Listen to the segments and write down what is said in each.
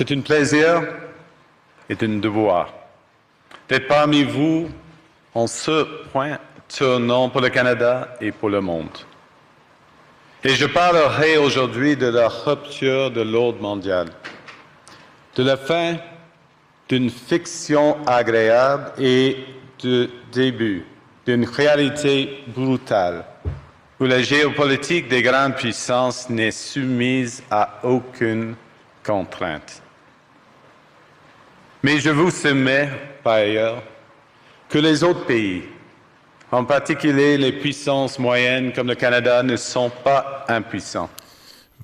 C'est un plaisir et un devoir d'être parmi vous en ce point tournant pour le Canada et pour le monde. Et je parlerai aujourd'hui de la rupture de l'ordre mondial, de la fin d'une fiction agréable et du début d'une réalité brutale, où la géopolitique des grandes puissances n'est soumise à aucune contrainte. Mais je vous soumets, par ailleurs, que les autres pays, en particulier les puissances moyennes comme le Canada, ne sont pas impuissants.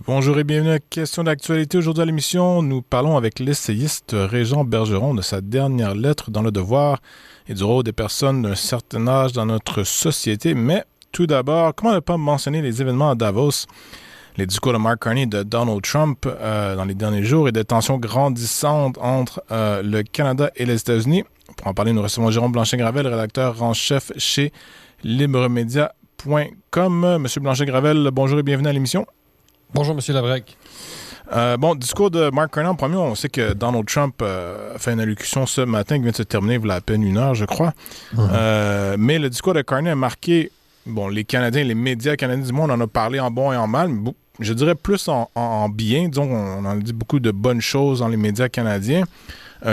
Bonjour et bienvenue à Question d'actualité. Aujourd'hui à l'émission, nous parlons avec l'essayiste Régent Bergeron de sa dernière lettre dans Le Devoir et du rôle des personnes d'un certain âge dans notre société. Mais tout d'abord, comment ne pas mentionner les événements à Davos, les discours de Mark Carney et de Donald Trump dans les derniers jours et des tensions grandissantes entre le Canada et les États-Unis. Pour en parler, nous recevons Jérôme Blanchet-Gravel, rédacteur en chef chez libremedia.com. Monsieur Blanchet-Gravel, bonjour et bienvenue à l'émission. Bonjour, M. Labrec. Discours de Mark Carney. En premier, on sait que Donald Trump a fait une allocution ce matin qui vient de se terminer, il y a à peine une heure, je crois. Mais le discours de Carney a marqué les Canadiens, les médias canadiens du monde, on en a parlé en bon et en mal, mais je dirais plus en bien. Disons, on en a dit beaucoup de bonnes choses dans les médias canadiens.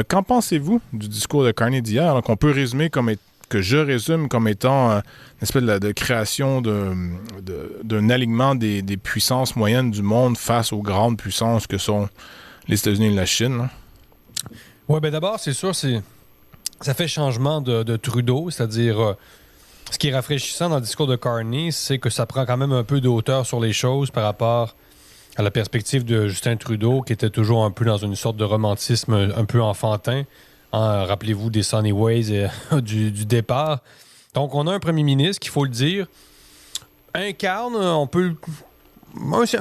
Qu'en pensez-vous du discours de Carney d'hier, qu'on peut résumer que je résume comme étant une espèce de création d'un alignement des puissances moyennes du monde face aux grandes puissances que sont les États-Unis et la Chine? Oui, bien d'abord, c'est sûr, ça fait changement de Trudeau, c'est-à-dire ce qui est rafraîchissant dans le discours de Carney, c'est que ça prend quand même un peu de hauteur sur les choses par rapport à la perspective de Justin Trudeau, qui était toujours un peu dans une sorte de romantisme un peu enfantin. Rappelez-vous des Sunny Ways du départ. Donc, on a un premier ministre qui, il faut le dire, incarne un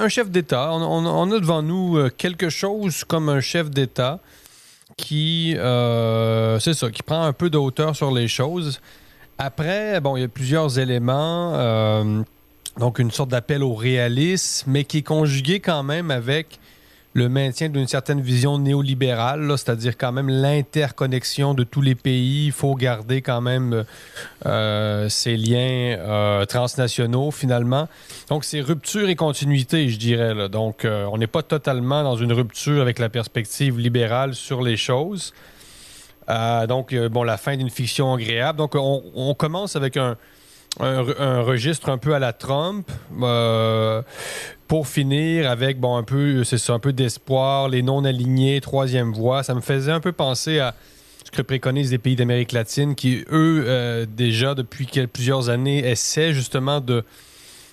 chef d'État. On a devant nous quelque chose comme un chef d'État qui prend un peu de hauteur sur les choses. Après, il y a plusieurs éléments. Donc, une sorte d'appel au réalisme, mais qui est conjugué quand même avec le maintien d'une certaine vision néolibérale, c'est-à-dire quand même l'interconnexion de tous les pays. Il faut garder quand même ces liens transnationaux, finalement. Donc, c'est rupture et continuité, je dirais, là. Donc, on n'est pas totalement dans une rupture avec la perspective libérale sur les choses. La fin d'une fiction agréable. Donc, on commence avec un registre un peu à la Trump pour finir avec un peu d'espoir, les non-alignés, troisième voie. Ça me faisait un peu penser à ce que préconisent les pays d'Amérique latine qui, eux, déjà depuis plusieurs années, essaient justement de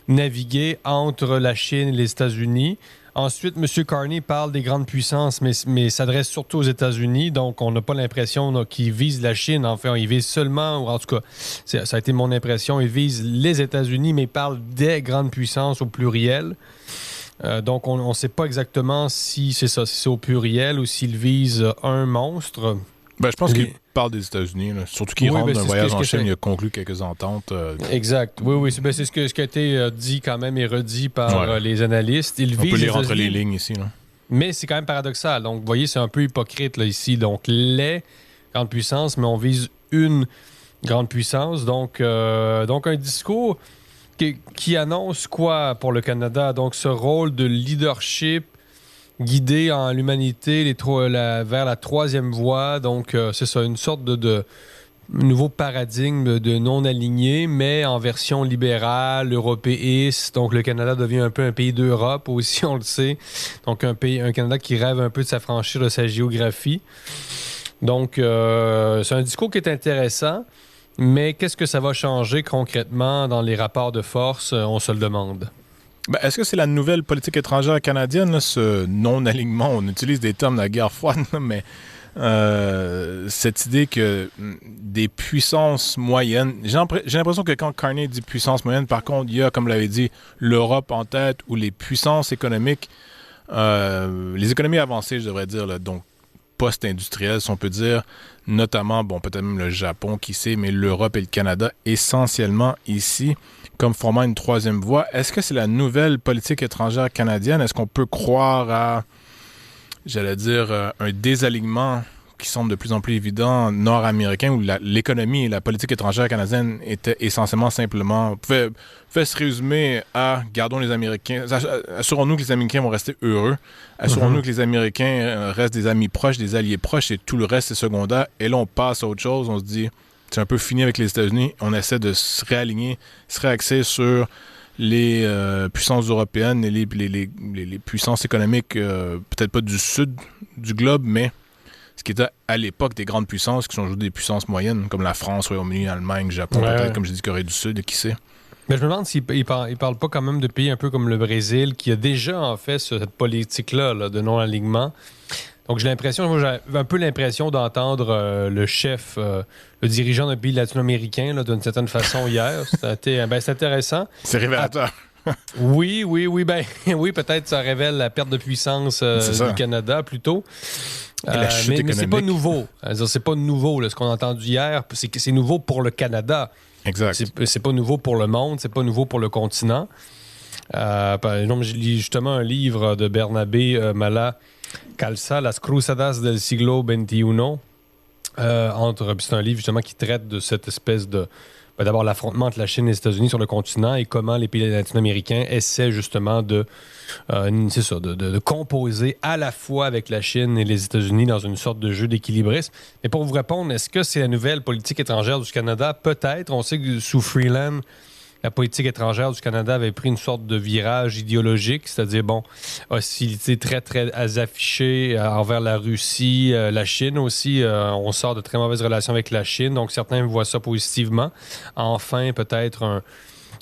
naviguer entre la Chine et les États-Unis. Ensuite, M. Carney parle des grandes puissances, mais s'adresse surtout aux États-Unis. Donc, on n'a pas l'impression qu'il vise la Chine. Enfin, il vise seulement, ou en tout cas, ça a été mon impression, il vise les États-Unis, mais il parle des grandes puissances au pluriel. Donc, on ne sait pas exactement si c'est au pluriel ou s'il vise un monstre. Je pense qu'il parle des États-Unis, là. Surtout qu'il rentre d'un voyage en Chine, il a conclu quelques ententes. Exact. Oui. C'est ce qui a été dit quand même et redit par les analystes. On peut lire entre les lignes ici, là. Mais c'est quand même paradoxal. Donc, vous voyez, c'est un peu hypocrite là, ici. Donc, les grandes puissances, mais on vise une grande puissance. Donc un discours qui annonce quoi pour le Canada? Donc, ce rôle de leadership guidé en l'humanité vers la troisième voie. Donc, c'est ça, une sorte de nouveau paradigme de non-aligné, mais en version libérale, européiste. Donc, le Canada devient un peu un pays d'Europe aussi, on le sait. Donc, un Canada qui rêve un peu de s'affranchir de sa géographie. Donc, c'est un discours qui est intéressant, mais qu'est-ce que ça va changer concrètement dans les rapports de force? On se le demande. Est-ce que c'est la nouvelle politique étrangère canadienne, là, ce non-alignement? On utilise des termes de la guerre froide, là, mais cette idée que des puissances moyennes... J'ai l'impression que quand Carney dit puissance moyenne, par contre, il y a, comme l'avait dit, l'Europe en tête ou les puissances économiques, les économies avancées, je devrais dire, là, donc post-industrielles, si on peut dire, notamment, peut-être même le Japon, qui sait, mais l'Europe et le Canada, essentiellement ici, comme formant une troisième voie. Est-ce que c'est la nouvelle politique étrangère canadienne? Est-ce qu'on peut croire à j'allais dire, un désalignement qui semble de plus en plus évident nord-américain, où l'économie et la politique étrangère canadienne étaient essentiellement simplement, pouvait se résumer à gardons les Américains, assurons-nous que les Américains vont rester heureux, assurons-nous que les Américains restent des amis proches, des alliés proches, et tout le reste c'est secondaire. Et là on passe à autre chose, on se dit c'est un peu fini avec les États-Unis, on essaie de se réaligner, se réaxer sur les puissances européennes et les puissances économiques, peut-être pas du sud du globe, mais ce qui était à l'époque des grandes puissances qui sont aujourd'hui des puissances moyennes, comme la France, Royaume-Uni, Allemagne, Japon, peut-être, comme je dis, Corée du Sud, qui sait. Mais je me demande s'il ne parle pas quand même de pays un peu comme le Brésil, qui a déjà en fait cette politique-là là, de non-alignement. Donc j'ai un peu l'impression d'entendre le chef, le dirigeant d'un pays latino-américain là, d'une certaine façon hier. C'était c'est intéressant. C'est révélateur. Oui, oui, peut-être ça révèle la perte de puissance du Canada plutôt. Mais c'est pas nouveau. C'est pas nouveau là, ce qu'on a entendu hier. C'est nouveau pour le Canada. Exact. C'est pas nouveau pour le monde, c'est pas nouveau pour le continent. Par exemple, je lis justement un livre de Bernabé Mala Calza, Las Cruzadas del siglo XXI. C'est un livre justement qui traite de cette espèce de d'abord l'affrontement entre la Chine et les États-Unis sur le continent et comment les pays latino-américains essaient justement de composer à la fois avec la Chine et les États-Unis dans une sorte de jeu d'équilibrisme. Mais pour vous répondre, est-ce que c'est la nouvelle politique étrangère du Canada? Peut-être. On sait que sous Freeland, la politique étrangère du Canada avait pris une sorte de virage idéologique, c'est-à-dire, hostilité très, très affichée envers la Russie, la Chine aussi. On sort de très mauvaises relations avec la Chine, donc certains voient ça positivement. Enfin, peut-être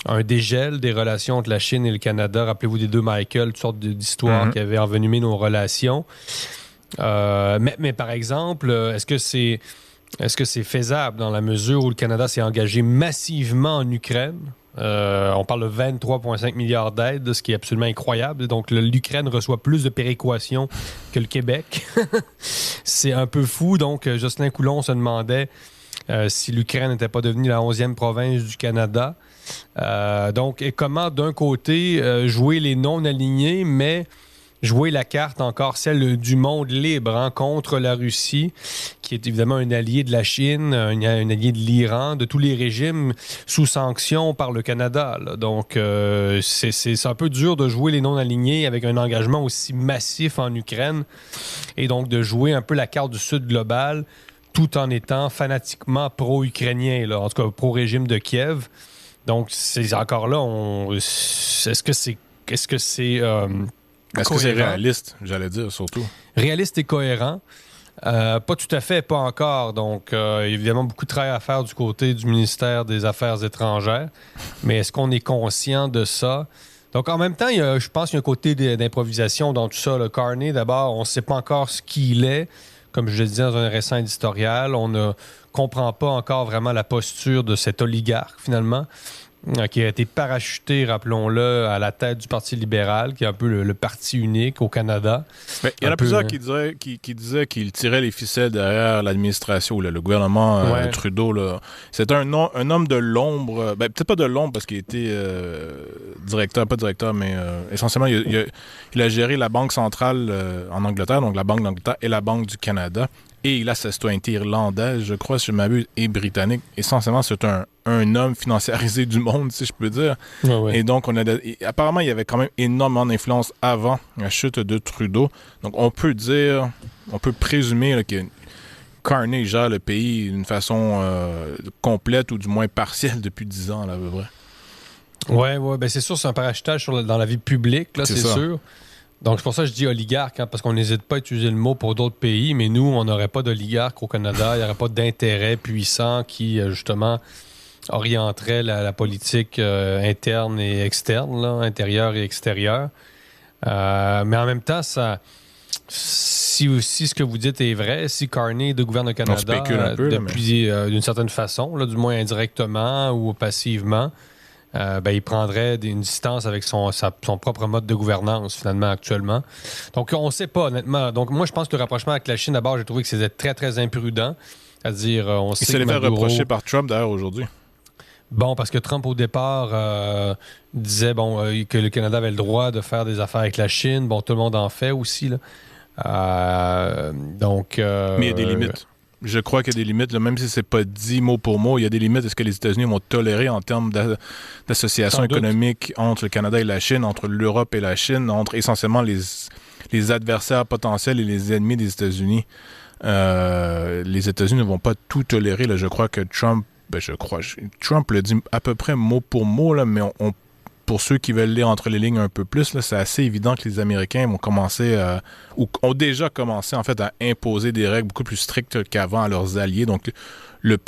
un dégel des relations entre la Chine et le Canada. Rappelez-vous des deux Michael, toutes sortes d'histoires qui avaient envenimé nos relations. Mais par exemple, est-ce que c'est faisable dans la mesure où le Canada s'est engagé massivement en Ukraine? On parle de 23,5 milliards d'aides, ce qui est absolument incroyable. Donc, l'Ukraine reçoit plus de péréquation que le Québec. C'est un peu fou. Donc, Jocelyn Coulon se demandait si l'Ukraine n'était pas devenue la 11e province du Canada. Et comment, d'un côté, jouer les non-alignés, mais jouer la carte encore celle du monde libre contre la Russie, qui est évidemment un allié de la Chine, un allié de l'Iran, de tous les régimes sous sanction par le Canada. Là. Donc, c'est un peu dur de jouer les non-alignés avec un engagement aussi massif en Ukraine et donc de jouer un peu la carte du Sud global tout en étant fanatiquement pro-ukrainien, là, en tout cas pro-régime de Kiev. Donc, c'est encore là, est-ce que c'est est-ce que c'est réaliste, j'allais dire, surtout? Réaliste et cohérent. Pas tout à fait, pas encore. Donc, évidemment, beaucoup de travail à faire du côté du ministère des Affaires étrangères. Mais est-ce qu'on est conscient de ça? Donc, en même temps, je pense qu'il y a un côté d'improvisation dans tout ça. Le Carney, d'abord, on ne sait pas encore ce qu'il est. Comme je le disais dans un récent éditorial, on ne comprend pas encore vraiment la posture de cet oligarque, finalement, qui a été parachuté, rappelons-le, à la tête du Parti libéral, qui est un peu le parti unique au Canada. Mais il y en a plusieurs qui disaient qu'il tirait les ficelles derrière l'administration, le gouvernement Trudeau. Là. C'était un homme de l'ombre, peut-être pas de l'ombre parce qu'il était mais essentiellement, il a géré la Banque centrale en Angleterre, donc la Banque d'Angleterre et la Banque du Canada. Et il a sa citoyenneté irlandaise, je crois, si je m'abuse, et britannique. Essentiellement, c'est un homme financiarisé du monde, si je peux dire. Et donc, apparemment, il y avait quand même énormément d'influence avant la chute de Trudeau. Donc, on peut présumer là, que Carney gère le pays d'une façon complète ou du moins partielle depuis 10 ans, là, à peu près. Oui, c'est sûr, c'est un parachutage dans la vie publique, là, c'est sûr. Donc, c'est pour ça que je dis oligarque, parce qu'on n'hésite pas à utiliser le mot pour d'autres pays, mais nous, on n'aurait pas d'oligarque au Canada, il n'y aurait pas d'intérêt puissant qui, justement, orienterait la politique interne et externe, là, intérieure et extérieure. Mais en même temps, si ce que vous dites est vrai, si Carney gouverne le Canada depuis d'une certaine façon, là, du moins indirectement ou passivement, il prendrait une distance avec son propre mode de gouvernance, finalement, actuellement. Donc, on ne sait pas, honnêtement. Donc, moi, je pense que le rapprochement avec la Chine, d'abord, j'ai trouvé que c'était très, très imprudent. C'est-à-dire, on sait que Maduro... Il s'est fait reprocher par Trump, d'ailleurs, aujourd'hui. Bon, parce que Trump, au départ, disait que le Canada avait le droit de faire des affaires avec la Chine. Bon, tout le monde en fait aussi, là. Mais il y a des limites. Je crois qu'il y a des limites, là, même si c'est pas dit mot pour mot, il y a des limites à ce que les États-Unis vont tolérer en termes d'association économique entre le Canada et la Chine, entre l'Europe et la Chine, entre essentiellement les adversaires potentiels et les ennemis des États-Unis. Les États-Unis ne vont pas tout tolérer. Là. Je crois que Trump le dit à peu près mot pour mot, là, mais pour ceux qui veulent lire entre les lignes un peu plus, là, c'est assez évident que les Américains vont commencer ou ont déjà commencé en fait à imposer des règles beaucoup plus strictes qu'avant à leurs alliés. Donc le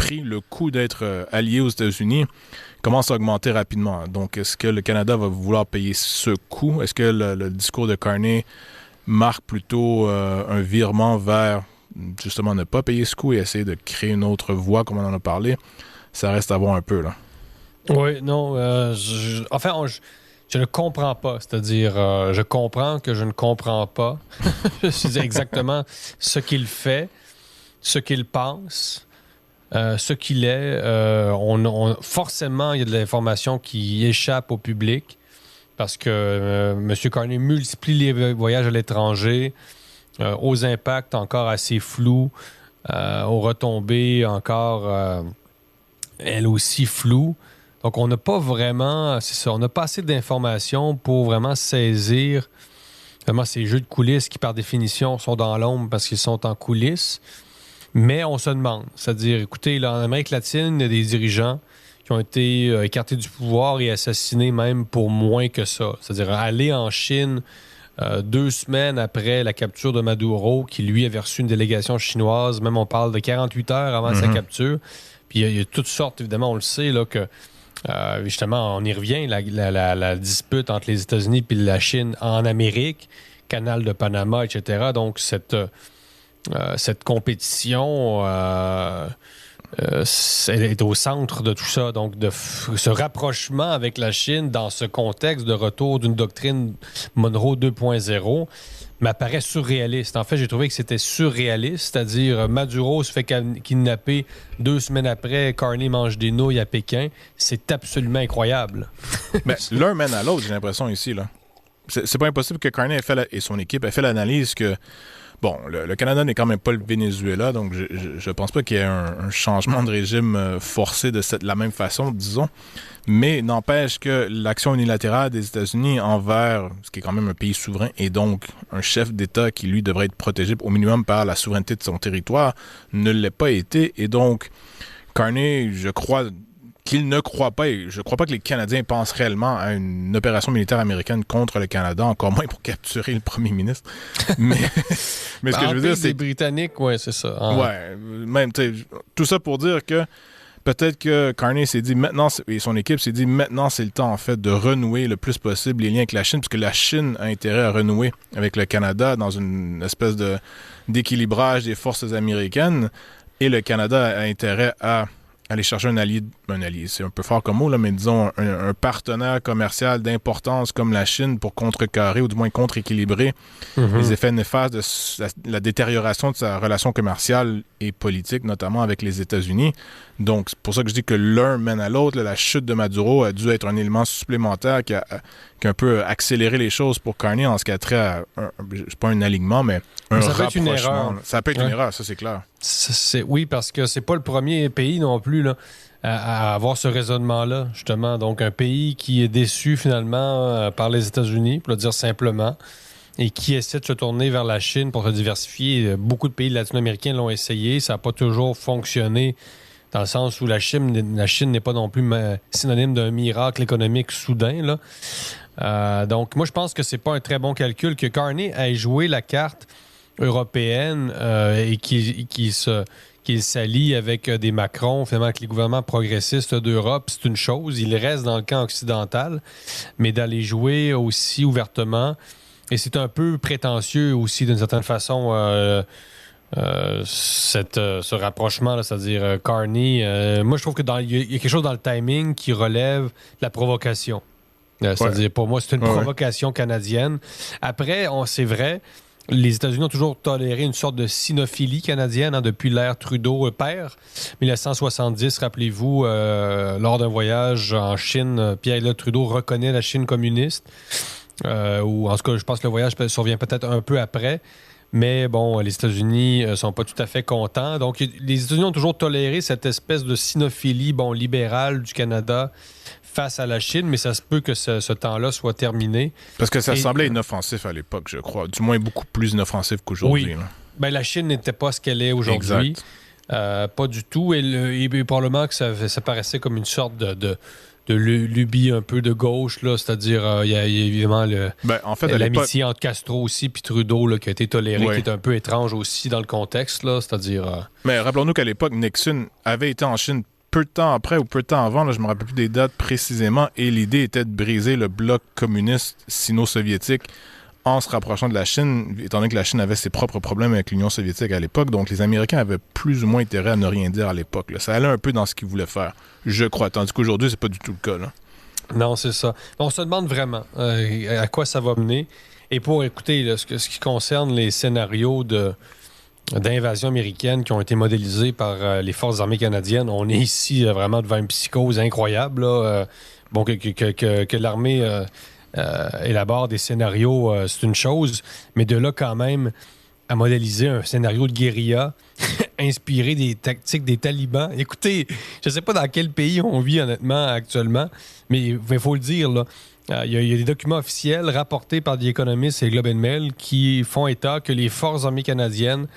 coût d'être allié aux États-Unis commence à augmenter rapidement. Donc est-ce que le Canada va vouloir payer ce coût? Est-ce que le discours de Carney marque plutôt un virement vers justement ne pas payer ce coût et essayer de créer une autre voie comme on en a parlé? Ça reste à voir un peu, là. Oui, non. Je ne comprends pas. C'est-à-dire, je comprends que je ne comprends pas. C'est exactement ce qu'il fait, ce qu'il pense, ce qu'il est. Forcément, il y a de l'information qui échappe au public parce que M. Carney multiplie les voyages à l'étranger, aux impacts encore assez flous, aux retombées encore, elles aussi floues. Donc, on n'a pas vraiment, c'est ça, on n'a pas assez d'informations pour vraiment saisir vraiment ces jeux de coulisses qui, par définition, sont dans l'ombre parce qu'ils sont en coulisses. Mais on se demande, c'est-à-dire, écoutez, là, en Amérique latine, il y a des dirigeants qui ont été écartés du pouvoir et assassinés même pour moins que ça. C'est-à-dire, aller en Chine 2 semaines après la capture de Maduro, qui, lui, avait reçu une délégation chinoise, même on parle de 48 heures avant sa capture. Puis il y a toutes sortes, évidemment, on le sait, là, que justement, on y revient, la dispute entre les États-Unis et la Chine en Amérique, canal de Panama, etc. Donc, cette compétition est au centre de tout ça. Donc, ce rapprochement avec la Chine dans ce contexte de retour d'une doctrine Monroe 2.0 m'apparaît surréaliste. En fait, j'ai trouvé que c'était surréaliste, c'est-à-dire Maduro se fait kidnapper 2 semaines après, Carney mange des nouilles à Pékin. C'est absolument incroyable. Mais l'un mène à l'autre, j'ai l'impression ici, là. C'est pas impossible que Carney et son équipe aient fait l'analyse que bon, le Canada n'est quand même pas le Venezuela, donc je pense pas qu'il y ait un changement de régime forcé de la même façon, disons. Mais n'empêche que l'action unilatérale des États-Unis envers, ce qui est quand même un pays souverain, et donc un chef d'État qui, lui, devrait être protégé au minimum par la souveraineté de son territoire, ne l'est pas été. Et donc, Carney, je crois qu'il ne croit pas, et je crois pas que les Canadiens pensent réellement à une opération militaire américaine contre le Canada, encore moins pour capturer le premier ministre. Mais ce que je veux dire, c'est... Les Britanniques, ouais, c'est ça. Hein. Ouais, même, tu sais, tout ça pour dire que peut-être que Carney s'est dit maintenant, et son équipe s'est dit maintenant, c'est le temps, en fait, de renouer le plus possible les liens avec la Chine, puisque la Chine a intérêt à renouer avec le Canada dans une espèce d'équilibrage des forces américaines, et le Canada a intérêt à aller chercher un allié, c'est un peu fort comme mot, là, mais disons un partenaire commercial d'importance comme la Chine pour contrecarrer ou du moins contre-équilibrer les effets néfastes de la détérioration de sa relation commerciale et politique, notamment avec les États-Unis. Donc, c'est pour ça que je dis que l'un mène à l'autre. Là, la chute de Maduro a dû être un élément supplémentaire qui a un peu accéléré les choses pour Carney en ce qui a trait à, c'est pas un alignement, mais un rapprochement. Ça peut être une erreur. Ça peut être une erreur, ça c'est clair. Oui, parce que c'est pas le premier pays non plus là, à avoir ce raisonnement-là, justement. Donc, un pays qui est déçu finalement par les États-Unis, pour le dire simplement, et qui essaie de se tourner vers la Chine pour se diversifier. Beaucoup de pays latino-américains l'ont essayé, ça n'a pas toujours fonctionné, dans le sens où la Chine n'est pas non plus synonyme d'un miracle économique soudain, là. Donc, moi, je pense que c'est pas un très bon calcul que Carney ait joué la carte européenne et qu'il s'allie avec des Macron, finalement, avec les gouvernements progressistes d'Europe, c'est une chose. Il reste dans le camp occidental, mais d'aller jouer aussi ouvertement, et c'est un peu prétentieux aussi, d'une certaine façon, ce rapprochement-là, c'est-à-dire Carney. Moi, je trouve qu'il y a quelque chose dans le timing qui relève de la provocation. C'est-à-dire, pour moi, c'est une provocation canadienne. Après, c'est vrai, les États-Unis ont toujours toléré une sorte de sinophilie canadienne depuis l'ère Trudeau-père. 1970, rappelez-vous, lors d'un voyage en Chine, Pierre-Éliott Trudeau reconnaît la Chine communiste. Ou en tout cas, je pense que le voyage survient peut-être un peu après. Mais bon, les États-Unis sont pas tout à fait contents. Donc, les États-Unis ont toujours toléré cette espèce de sinophilie libérale du Canada face à la Chine, mais ça se peut que ce temps-là soit terminé. Parce que ça semblait inoffensif à l'époque, je crois. Du moins, beaucoup plus inoffensif qu'aujourd'hui. Oui. Là. Ben, la Chine n'était pas ce qu'elle est aujourd'hui. Pas du tout. Et probablement que ça paraissait comme une sorte de lubie un peu de gauche, là, c'est-à-dire il y a évidemment l'amitié entre Castro aussi puis Trudeau là, qui a été tolérée, qui est un peu étrange aussi dans le contexte, là, c'est-à-dire... Mais rappelons-nous qu'à l'époque, Nixon avait été en Chine peu de temps après ou peu de temps avant, là, je me rappelle plus des dates précisément, et l'idée était de briser le bloc communiste sino-soviétique en se rapprochant de la Chine, étant donné que la Chine avait ses propres problèmes avec l'Union soviétique à l'époque. Donc, les Américains avaient plus ou moins intérêt à ne rien dire à l'époque. Là. Ça allait un peu dans ce qu'ils voulaient faire, je crois. Tandis qu'aujourd'hui, c'est pas du tout le cas. Là. Non, c'est ça. On se demande vraiment à quoi ça va mener. Et pour écouter là, ce qui concerne les scénarios d'invasion américaine qui ont été modélisés par les forces armées canadiennes, on est ici vraiment devant une psychose incroyable. Là, que l'armée... élabore des scénarios, c'est une chose, mais de là quand même à modéliser un scénario de guérilla inspiré des tactiques des talibans. Écoutez, je ne sais pas dans quel pays on vit honnêtement actuellement, mais il faut le dire, là. Il y a des documents officiels rapportés par The Economist et Globe and Mail qui font état que les forces armées canadiennes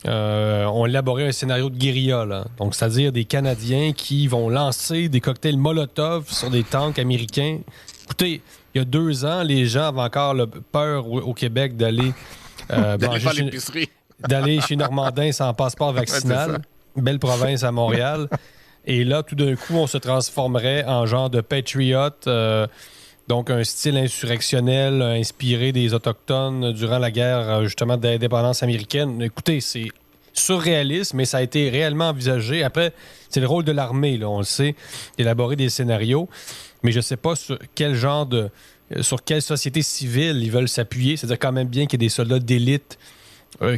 ont élaboré un scénario de guérilla, là. Donc, c'est-à-dire des Canadiens qui vont lancer des cocktails Molotov sur des tanks américains. Écoutez, il y a 2 ans, les gens avaient encore peur au Québec d'aller d'aller chez Normandin sans passeport vaccinal. Belle province à Montréal. Et là, tout d'un coup, on se transformerait en genre de patriot, donc un style insurrectionnel inspiré des Autochtones durant la guerre, justement, d'indépendance américaine. Écoutez, c'est surréaliste, mais ça a été réellement envisagé. Après, c'est le rôle de l'armée, là, on le sait, d'élaborer des scénarios. Mais je ne sais pas sur quelle société civile ils veulent s'appuyer. C'est-à-dire quand même bien qu'il y ait des soldats d'élite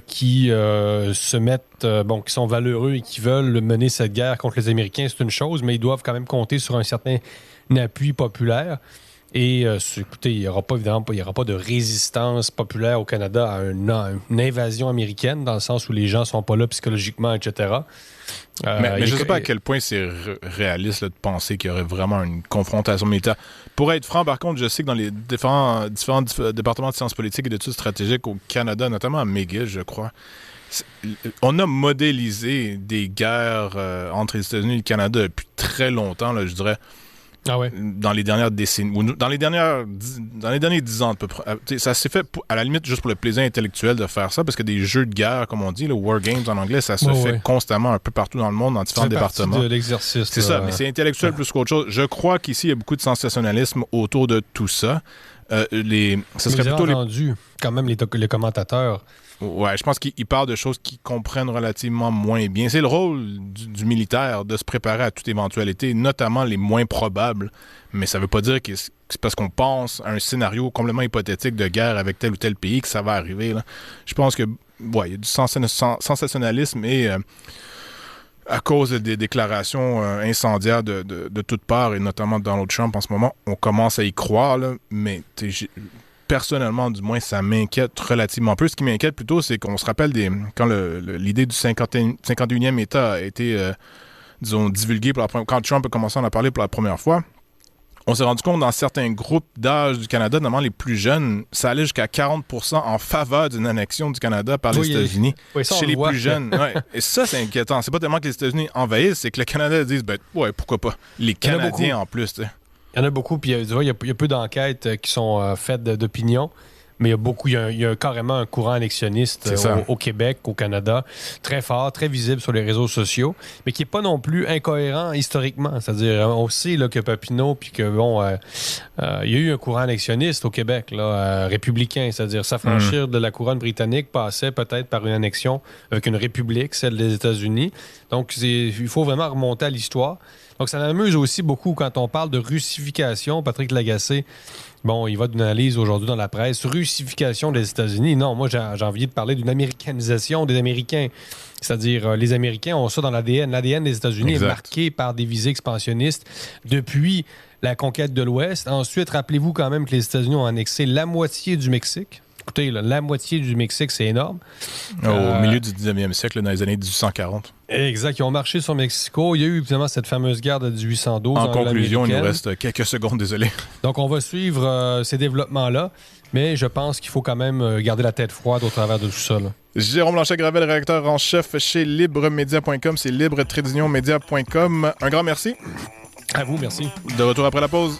qui se mettent, qui sont valeureux et qui veulent mener cette guerre contre les Américains, c'est une chose, mais ils doivent quand même compter sur un certain appui populaire. Et écoutez, il n'y aura pas de résistance populaire au Canada à une invasion américaine, dans le sens où les gens ne sont pas là psychologiquement, etc. Mais je ne sais pas à quel point c'est réaliste là, de penser qu'il y aurait vraiment une confrontation militaire. Pour être franc, par contre, je sais que dans les différents départements de sciences politiques et d'études stratégiques au Canada, notamment à McGill, je crois, on a modélisé des guerres entre les États-Unis et le Canada depuis très longtemps, là, je dirais. Ah ouais. Dans les dernières décennies, ou dans les derniers 10 ans à peu près. Ça s'est fait à la limite juste pour le plaisir intellectuel de faire ça, parce que des jeux de guerre, comme on dit, le war games en anglais, ça se fait constamment un peu partout dans le monde, dans différents départements. C'est l'exercice. C'est ça, mais c'est intellectuel plus qu'autre chose. Je crois qu'ici, il y a beaucoup de sensationnalisme autour de tout ça. Ça serait plutôt entendu, quand même, les commentateurs. Ouais, je pense qu'ils parlent de choses qu'ils comprennent relativement moins bien. C'est le rôle du militaire de se préparer à toute éventualité, notamment les moins probables. Mais ça veut pas dire que c'est parce qu'on pense à un scénario complètement hypothétique de guerre avec tel ou tel pays que ça va arriver. Là. Je pense que il y a du sensationnalisme et à cause des déclarations incendiaires de toutes parts, et notamment de Donald Trump en ce moment, on commence à y croire, là, mais personnellement, du moins, ça m'inquiète relativement peu. Ce qui m'inquiète plutôt, c'est qu'on se rappelle quand l'idée du 51e État a été, divulguée quand Trump a commencé à en parler pour la première fois. On s'est rendu compte dans certains groupes d'âge du Canada, notamment les plus jeunes, ça allait jusqu'à 40% en faveur d'une annexion du Canada par les États-Unis. Chez les plus jeunes. Ouais. Et ça, c'est inquiétant. C'est pas tellement que les États-Unis envahissent, c'est que le Canada dise, pourquoi pas. Les Canadiens en plus, tu sais. Il y en a beaucoup, puis il y a peu d'enquêtes qui sont faites d'opinion, mais il y a carrément un courant annexionniste au Québec, au Canada, très fort, très visible sur les réseaux sociaux, mais qui n'est pas non plus incohérent historiquement. C'est-à-dire, on sait là, que Papineau, puis que il y a eu un courant annexionniste au Québec, là, républicain, c'est-à-dire s'affranchir de la couronne britannique passait peut-être par une annexion avec une république, celle des États-Unis. Donc, il faut vraiment remonter à l'histoire. Donc, ça m'amuse aussi beaucoup quand on parle de russification. Patrick Lagacé, il va d'une analyse aujourd'hui dans la presse. Russification des États-Unis. Non, moi, j'ai envie de parler d'une américanisation des Américains. C'est-à-dire, les Américains ont ça dans l'ADN. L'ADN des États-Unis est marqué par des visées expansionnistes depuis la conquête de l'Ouest. Ensuite, rappelez-vous quand même que les États-Unis ont annexé la moitié du Mexique écoutez, là, la moitié du Mexique, c'est énorme. Au milieu du 19e siècle, dans les années 1840. Exact. Ils ont marché sur Mexico. Il y a eu évidemment cette fameuse guerre de 1812. En conclusion, il nous reste quelques secondes, désolé. Donc, on va suivre ces développements-là, mais je pense qu'il faut quand même garder la tête froide au travers de tout ça. Là. Jérôme Blanchet-Gravel, rédacteur en chef chez libremedia.com. C'est libre-media.com. Un grand merci. À vous, merci. De retour après la pause.